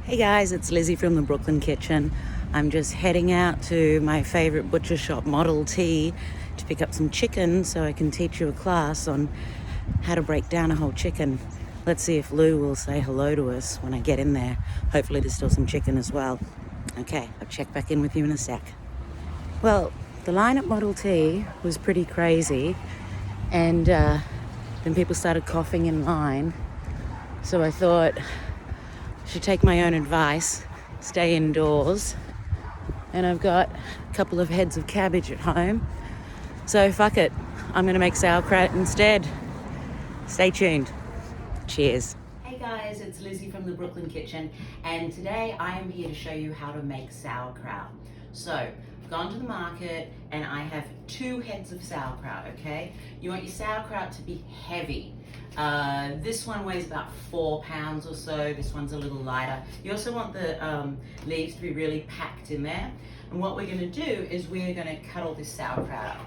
Hey guys, it's Lizzy from the Brooklyn Kitchen. I'm just heading out to my favourite butcher shop, Model T, to pick up some chicken so I can teach you a class on how to break down a whole chicken. Let's see if Lou will say hello to us when I get in there. Hopefully there's still some chicken as well. Okay, I'll check back in with you in a sec. Well, the line at Model T was pretty crazy, and then people started coughing in line. So I thought I should take my own advice, stay indoors. And I've got a couple of heads of cabbage at home. So fuck it, I'm gonna make sauerkraut instead. Stay tuned. Cheers. Hey guys, it's Lizzy from the Brooklyn Kitchen, and today I am here to show you how to make sauerkraut. So, I've gone to the market and I have 2 heads of sauerkraut, okay? You want your sauerkraut to be heavy. This one weighs about 4 pounds or so. This one's a little lighter. You also want the leaves to be really packed in there. And what we're going to do is we're going to cut all this sauerkraut up.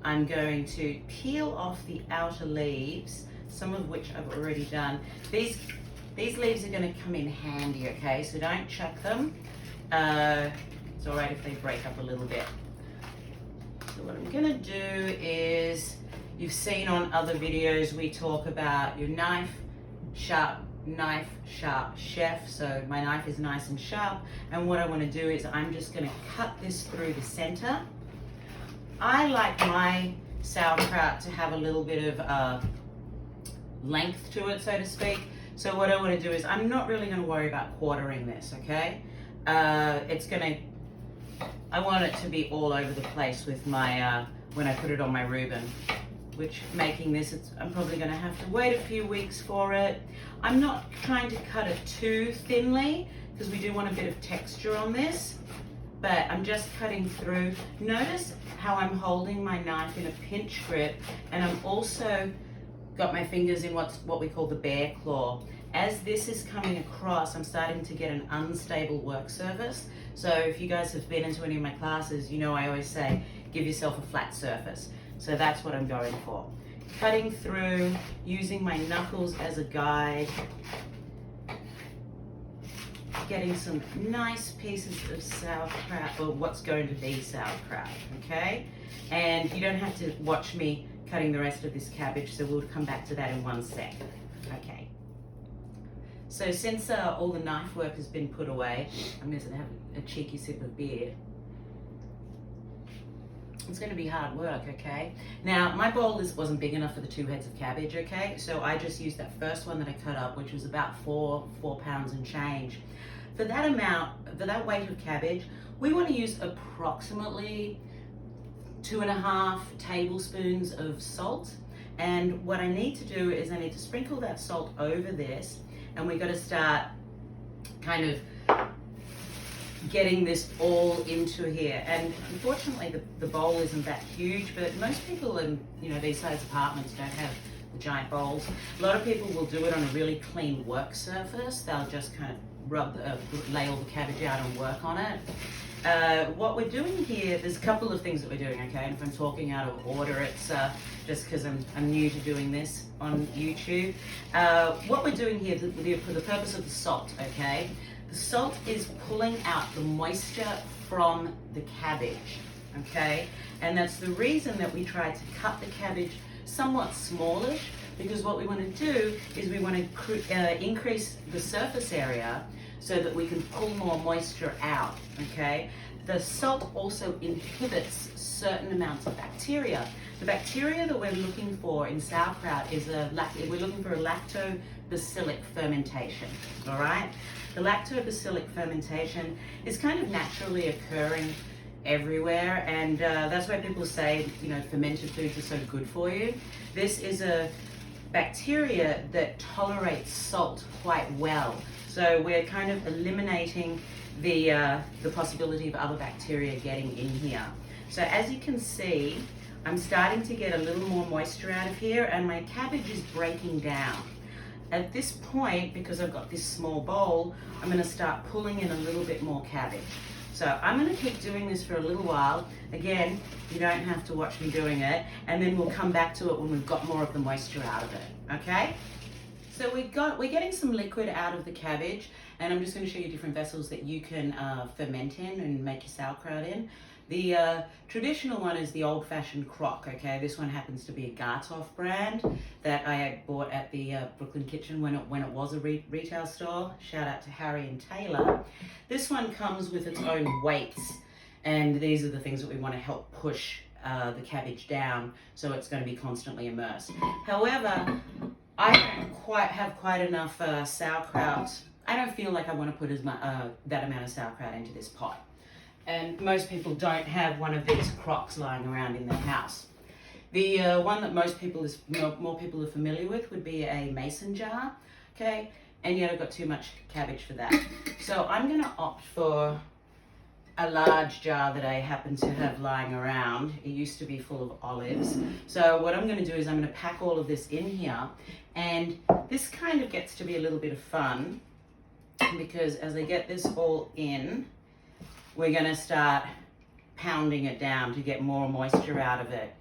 I'm going to peel off the outer leaves, some of which I've already done. These leaves are going to come in handy, okay? So don't chuck them. It's all right if they break up a little bit. So what I'm going to do is, you've seen on other videos we talk about your knife, sharp, chef. So my knife is nice and sharp, and what I want to do is I'm just going to cut this through the center. I like my sauerkraut to have a little bit of length to it, so to speak. So what I want to do is, I'm not really going to worry about quartering this, okay? I want it to be all over the place with my, when I put it on my Reuben. Which, making this, I'm probably going to have to wait a few weeks for it. I'm not trying to cut it too thinly because we do want a bit of texture on this, but I'm just cutting through. Notice how I'm holding my knife in a pinch grip, and I'm also got my fingers in what we call the bear claw. As this is coming across, I'm starting to get an unstable work surface. So if you guys have been into any of my classes, you know I always say, give yourself a flat surface. So that's what I'm going for. Cutting through, using my knuckles as a guide, getting some nice pieces of sauerkraut, or what's going to be sauerkraut, okay? And you don't have to watch me cutting the rest of this cabbage, so we'll come back to that in one sec. Okay. So since all the knife work has been put away, I'm going to have a cheeky sip of beer. It's going to be hard work, okay? Now, my bowl wasn't big enough for the 2 heads of cabbage, okay? So I just used that first one that I cut up, which was about 4 pounds and change. For that amount, for that weight of cabbage, we want to use approximately 2.5 tablespoons of salt. And what I need to do is I need to sprinkle that salt over this, and we've got to start kind of getting this all into here. And unfortunately the bowl isn't that huge, but most people in these size apartments don't have the giant bowls. A lot of people will do it on a really clean work surface. They'll just kind of lay all the cabbage out and work on it. What we're doing here, there's a couple of things that we're doing, okay? And if I'm talking out of order, it's just because I'm new to doing this on YouTube. What we're doing here for the purpose of the salt, okay? The salt is pulling out the moisture from the cabbage, okay? And that's the reason that we try to cut the cabbage somewhat smallish, because what we want to do is we want to increase the surface area so that we can pull more moisture out, okay? The salt also inhibits certain amounts of bacteria. The bacteria that we're looking for in sauerkraut is we're looking for a lactobacillic fermentation, all right? The lactobacillic fermentation is kind of naturally occurring everywhere, and that's why people say, fermented foods are so good for you. This is a bacteria that tolerates salt quite well. So we're kind of eliminating the possibility of other bacteria getting in here. So as you can see, I'm starting to get a little more moisture out of here, and my cabbage is breaking down. At this point, because I've got this small bowl, I'm going to start pulling in a little bit more cabbage. So I'm going to keep doing this for a little while. Again, you don't have to watch me doing it, and then we'll come back to it when we've got more of the moisture out of it, okay? So we're getting some liquid out of the cabbage, and I'm just going to show you different vessels that you can ferment in and make your sauerkraut in. The traditional one is the old-fashioned crock, okay? This one happens to be a Gartoff brand that I bought at the Brooklyn Kitchen when it was a retail store. Shout out to Harry and Taylor. This one comes with its own weights, and these are the things that we want to help push the cabbage down, so it's going to be constantly immersed. However, I don't have quite enough sauerkraut. I don't feel like I want to put that amount of sauerkraut into this pot. And most people don't have one of these crocks lying around in their house. The one that more people are familiar with would be a mason jar, okay? And yet I've got too much cabbage for that. So I'm gonna opt for a large jar that I happen to have lying around. It used to be full of olives. So what I'm gonna do is I'm gonna pack all of this in here, and this kind of gets to be a little bit of fun because as I get this all in, we're gonna start pounding it down to get more moisture out of it.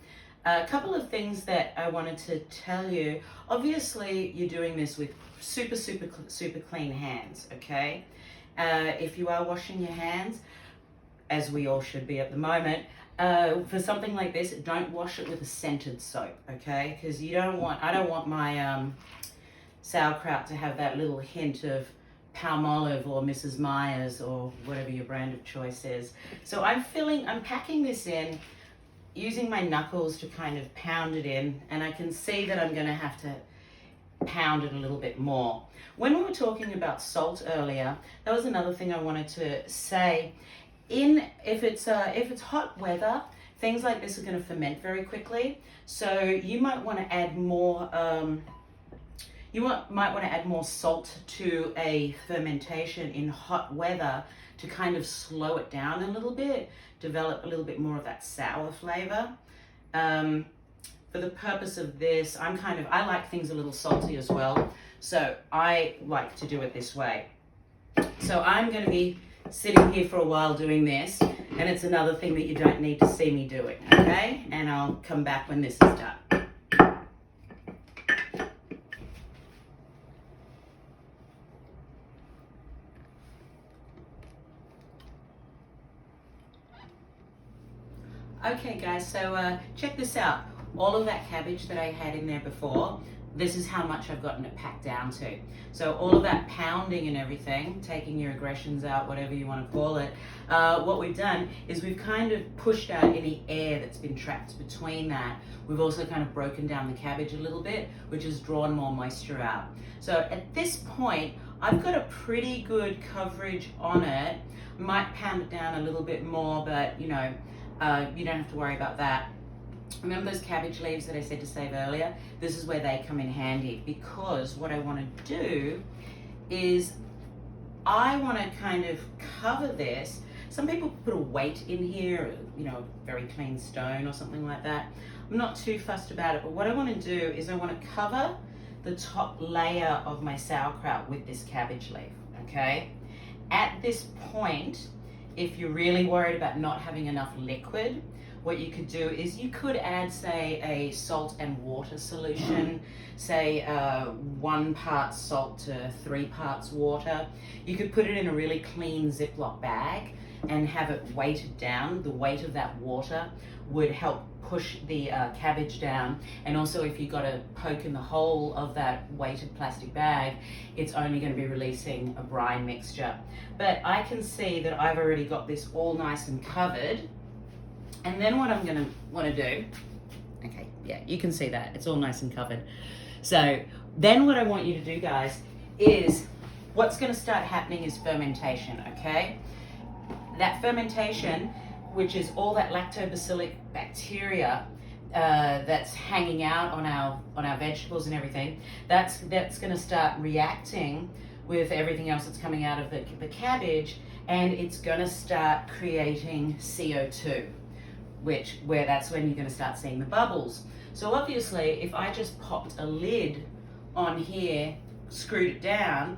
A couple of things that I wanted to tell you. Obviously, you're doing this with super clean hands, okay? If you are washing your hands, as we all should be at the moment, for something like this, don't wash it with a scented soap, okay? Because I don't want my sauerkraut to have that little hint of Palmolive or Mrs. Myers or whatever your brand of choice is. So I'm packing this in, using my knuckles to kind of pound it in, and I can see that I'm gonna have to pound it a little bit more. When we were talking about salt earlier, that was another thing I wanted to say. If it's hot weather, things like this are gonna ferment very quickly. So you might wanna add more might want to add more salt to a fermentation in hot weather to kind of slow it down a little bit, develop a little bit more of that sour flavor. For the purpose of this, I like things a little salty as well, so I like to do it this way. So I'm going to be sitting here for a while doing this, and it's another thing that you don't need to see me doing, okay? And I'll come back when this is done. Okay guys, so check this out. All of that cabbage that I had in there before, this is how much I've gotten it packed down to. So all of that pounding and everything, taking your aggressions out, whatever you want to call it, what we've done is we've kind of pushed out any air that's been trapped between that. We've also kind of broken down the cabbage a little bit, which has drawn more moisture out. So at this point, I've got a pretty good coverage on it. Might pound it down a little bit more, but you know, you don't have to worry about that. Remember those cabbage leaves that I said to save earlier? This is where they come in handy, because what I want to do is I want to kind of cover this. Some people put a weight in here, you know, very clean stone or something like that. I'm not too fussed about it, but what I want to do is I want to cover the top layer of my sauerkraut with this cabbage leaf, okay? At this point, if you're really worried about not having enough liquid, what you could do is you could add, say, a salt and water solution, say 1 part salt to 3 parts water. You could put it in a really clean Ziploc bag and have it weighted down. The weight of that water would help push the cabbage down. And also if you got a poke in the hole of that weighted plastic bag, it's only going to be releasing a brine mixture. But I can see that I've already got this all nice and covered. And then what I'm going to want to do, okay, yeah, you can see that. It's all nice and covered. So then what I want you to do, guys, is what's going to start happening is fermentation, okay? That fermentation, which is all that lactobacillic bacteria that's hanging out on our vegetables and everything, that's going to start reacting with everything else that's coming out of the cabbage, and it's going to start creating CO2. That's when you're going to start seeing the bubbles. So obviously, if I just popped a lid on here, screwed it down,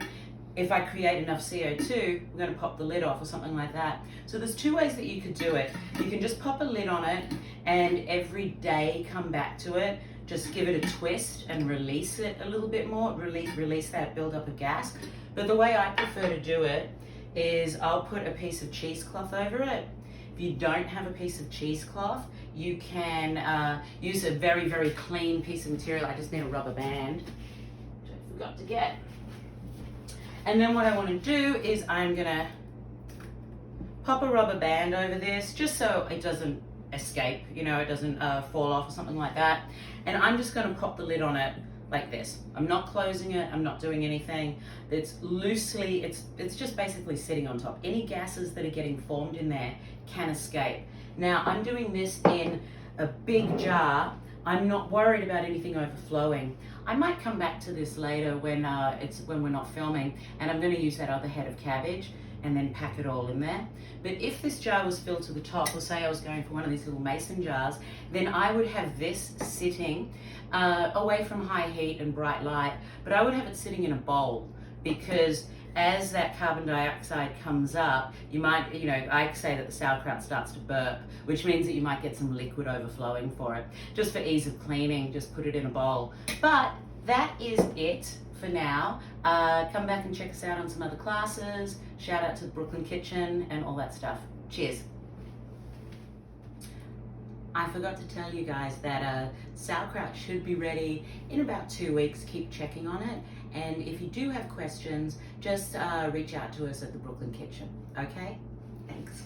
if I create enough CO2, we're going to pop the lid off or something like that. So there's 2 ways that you could do it. You can just pop a lid on it and every day come back to it just give it a twist and release it a little bit more, release that buildup of gas. But the way I prefer to do it is I'll put a piece of cheesecloth over it. If you don't have a piece of cheesecloth, you can use a very, very clean piece of material. I just need a rubber band, which I forgot to get. And then what I want to do is I'm gonna pop a rubber band over this just so it doesn't escape, you know, it doesn't fall off or something like that. And I'm just gonna pop the lid on it like this. I'm not closing it, I'm not doing anything. It's loosely, it's just basically sitting on top. Any gases that are getting formed in there can escape. Now I'm doing this in a big jar. I'm not worried about anything overflowing. I might come back to this later when we're not filming, and I'm gonna use that other head of cabbage and then pack it all in there. But if this jar was filled to the top, or say I was going for one of these little mason jars, then I would have this sitting away from high heat and bright light, but I would have it sitting in a bowl, because as that carbon dioxide comes up, you might, you know, I say that the sauerkraut starts to burp, which means that you might get some liquid overflowing for it. Just for ease of cleaning, just put it in a bowl. But that is it for now. Come back and check us out on some other classes. Shout out to the Brooklyn Kitchen and all that stuff. Cheers. I forgot to tell you guys that sauerkraut should be ready in about 2 weeks. Keep checking on it. And if you do have questions, just reach out to us at the Brooklyn Kitchen. Okay? Thanks.